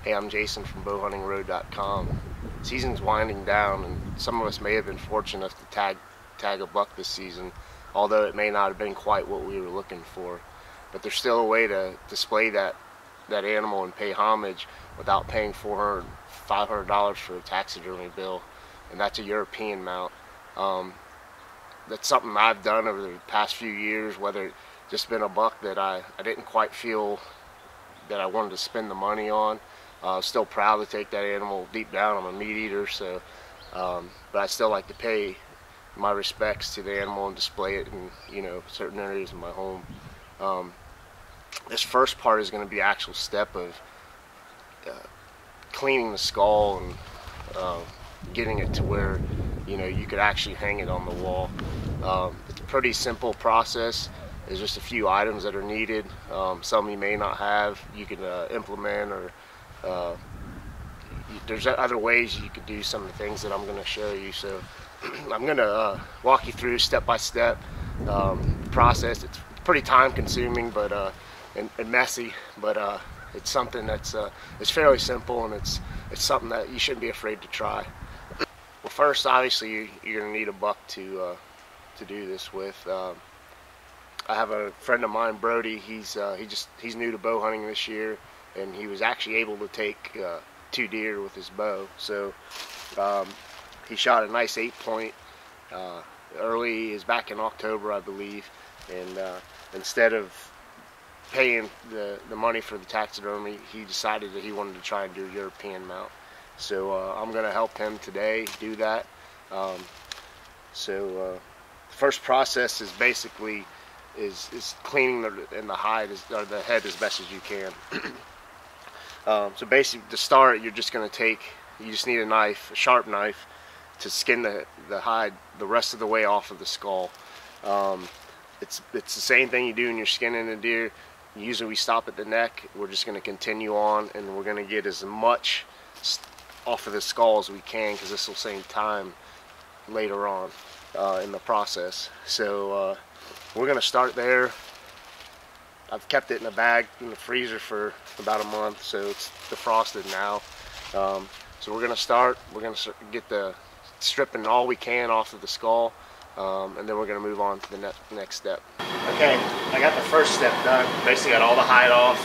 Hey, I'm Jason from bowhuntingroad.com. Season's winding down, and some of us may have been fortunate enough to tag a buck this season, although it may not have been quite what we were looking for. But there's still a way to display that animal and pay homage without paying $400, $500 for a taxidermy bill, and that's a European mount. That's something I've done over the past few years, whether it's just been a buck that I didn't quite feel that I wanted to spend the money on. Still proud to take that animal. Deep down, I'm a meat eater, so but I still like to pay my respects to the animal and display it in certain areas of my home. This first part is going to be the actual step of cleaning the skull and getting it to where you could actually hang it on the wall. It's a pretty simple process. There's just a few items that are needed. Some you may not have. You can implement, or there's other ways you could do some of the things that I'm going to show you. So I'm going to walk you through step by step process. It's pretty time consuming, but and messy, but it's something that's it's fairly simple, and it's something that you shouldn't be afraid to try. Well, first, obviously, you're going to need a buck to do this with. I have a friend of mine, Brody. He's new to bow hunting this year, and he was actually able to take 2 deer with his bow. So he shot a nice 8-point early. Is back in October, I believe, and instead of paying the money for the taxidermy, he decided that he wanted to try and do a European mount. So I'm going to help him today do that. The first process is basically is cleaning the hide or the head as best as you can. So basically, to start, you just need a knife, a sharp knife, to skin the hide the rest of the way off of the skull. It's the same thing you do when you're skinning a deer. Usually we stop at the neck. We're just going to continue on, and we're going to get as much off of the skull as we can, because this will save time later on in the process. So we're going to start there. I've kept it in a bag in the freezer for about a month, so it's defrosted now. So we're going to start. We're going to get the stripping all we can off of the skull, and then we're going to move on to the next step. Okay, I got the first step done. Basically got all the hide off.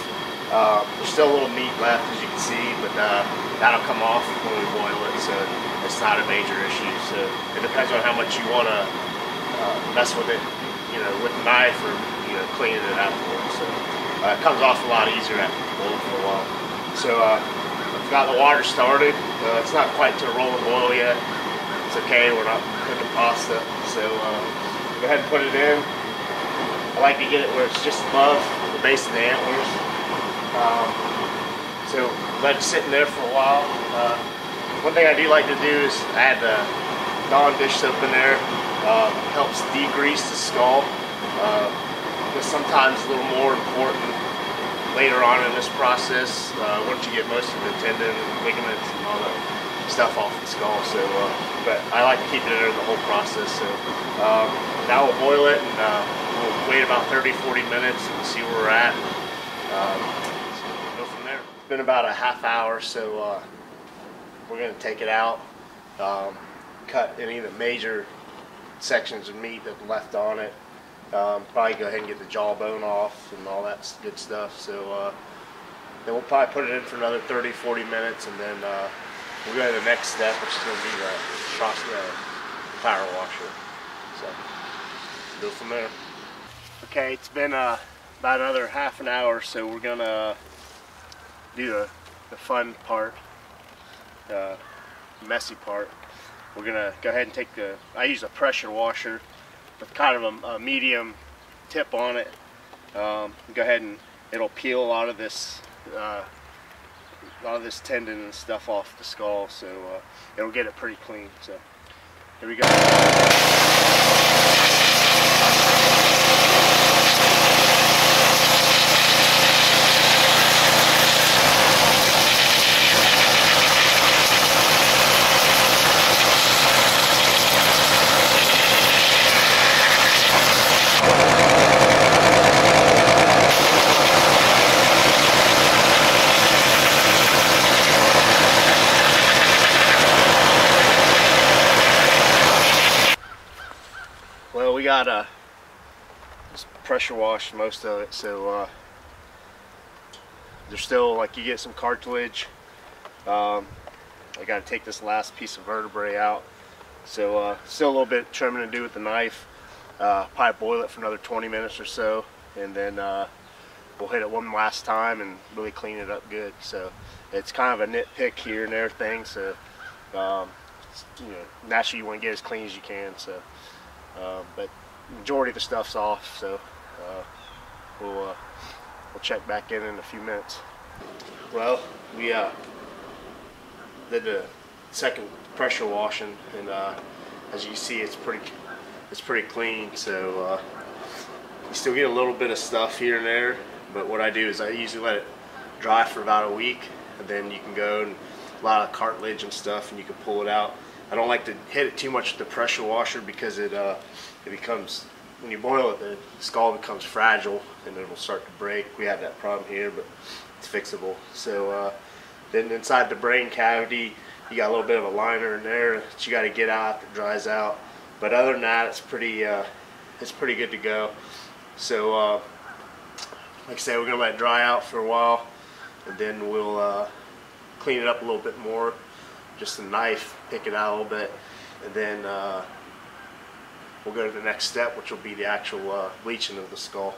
There's still a little meat left, as you can see, but that'll come off when we boil it, so it's not a major issue. So it depends on how much you want to mess with it, with the knife, or cleaning it afterwards. So it comes off a lot easier after you boil it for a while. So I've got the water started. It's not quite to a rolling boil yet. It's okay, we're not cooking pasta. So go ahead and put it in. I like to get it where it's just above the base of the antlers. So let it sit in there for a while. One thing I do like to do is add the Dawn dish soap in there. Helps degrease the skull. It's sometimes a little more important later on in this process, once you get most of the tendon and ligaments and all that stuff off the skull. So, but I like to keep it in there the whole process. So now we'll boil it, and we'll wait about 30-40 minutes and see where we're at. So we'll go from there. It's been about a half hour, so we're going to take it out, cut any of the major sections of meat that left on it. Probably go ahead and get the jawbone off and all that good stuff. So then we'll probably put it in for another 30-40 minutes, and then we'll go to the next step, which is going to be the power washer. So go from there. Okay, it's been about another half an hour, so we're going to do the fun part, the messy part. We're going to go ahead and take I use a pressure washer with kind of a medium tip on it. Go ahead and it'll peel a lot of this tendon and stuff off the skull, so it'll get it pretty clean. So here we go. got just pressure washed most of it, so there's still, like, you get some cartilage. I got to take this last piece of vertebrae out, so still a little bit trimming to do with the knife. Probably boil it for another 20 minutes or so, and then we'll hit it one last time and really clean it up good. So it's kind of a nitpick here and there thing, so you know, naturally you want to get as clean as you can. So but majority of the stuff's off, so we'll check back in a few minutes. Well, we did the second pressure washing, and as you see, it's pretty clean. So you still get a little bit of stuff here and there, but what I do is I usually let it dry for about a week, and then you can go and a lot of cartilage and stuff, and you can pull it out. I don't like to hit it too much with the pressure washer because it becomes, when you boil it, the skull becomes fragile and it'll start to break. We have that problem here, but it's fixable. So then inside the brain cavity, you got a little bit of a liner in there that you got to get out that dries out. But other than that, it's pretty good to go. So like I said, we're gonna let it dry out for a while, and then we'll clean it up a little bit more. Just a knife, pick it out a little bit, and then we'll go to the next step, which will be the actual bleaching of the skull.